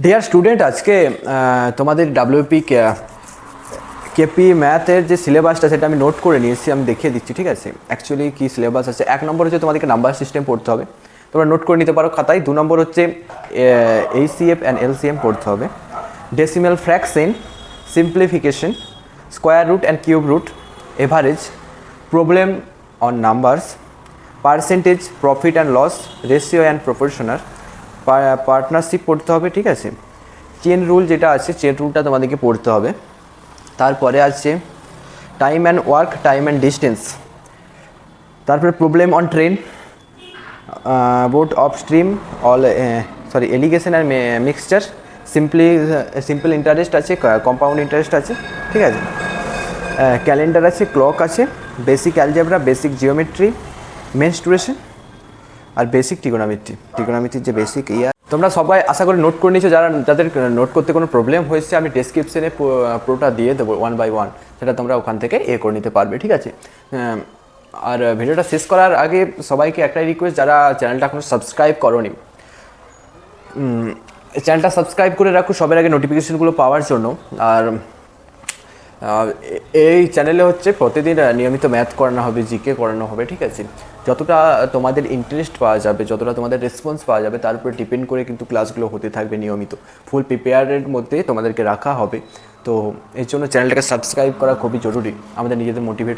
Dear student, আজকে তোমাদের WP KP ম্যাথের যে সিলেবাসটা সেটা আমি নোট করে নিয়েছি, আমি দেখিয়ে দিচ্ছি। ঠিক আছে, অ্যাকচুয়ালি কী সিলেবাস আছে। 1 নম্বর হচ্ছে তোমাদেরকে নাম্বার সিস্টেম পড়তে হবে, তোমরা নোট করে নিতে পারো খাতায়। 2 নম্বর হচ্ছে এইচসিএফ অ্যান্ড এলসিএম পড়তে হবে, decimal fraction, simplification, square root and cube root, average, problem on numbers, percentage, profit and loss, ratio and proportional, partnership পড়তে হবে। ঠিক আছে, চেন রুল যেটা আছে, চেন রুলটা তোমাদেরকে পড়তে হবে। তারপরে আছে time and work, time and distance, তারপরে problem on train, boat of stream, alligation and mixture, simple interest আছে, কম্পাউন্ড ইন্টারেস্ট আছে। ঠিক আছে, ক্যালেন্ডার আছে, ক্লক আছে, basic algebra, basic geometry, menstruation আর বেসিক ট্রিগোনোমেট্রির যে বেসিক তোমরা সবাই আশা করি নোট করে নিচ্ছো। যাদের নোট করতে কোনো প্রবলেম হয়েছে আমি ডেসক্রিপশনে পুরোটা দিয়ে দেবো 1 by 1, সেটা তোমরা ওখান থেকে করে নিতে পারবে। ঠিক আছে, আর ভিডিওটা শেষ করার আগে সবাইকে একটাই রিকোয়েস্ট, যারা চ্যানেলটা এখনও সাবস্ক্রাইব করোনি, চ্যানেলটা সাবস্ক্রাইব করে রাখো সবার আগে নোটিফিকেশনগুলো পাওয়ার জন্য। আর এই চ্যানেলে হচ্ছে প্রতিদিন নিয়মিত ম্যাথ করানো হবে, জিকে করানো হবে। ঠিক আছে, যতটা তোমাদের ইন্টারেস্ট পাওয়া যাবে, যতটা তোমাদের রেসপন্স পাওয়া যাবে, তার উপরে ডিপেন্ড করে কিন্তু ক্লাসগুলো হতে থাকবে নিয়মিত। ফুল প্রিপেয়ারের মধ্যে তোমাদেরকে রাখা হবে। তো এর জন্য চ্যানেলটাকে সাবস্ক্রাইব করা খুবই জরুরি, আমাদের নিজেদের মোটিভেট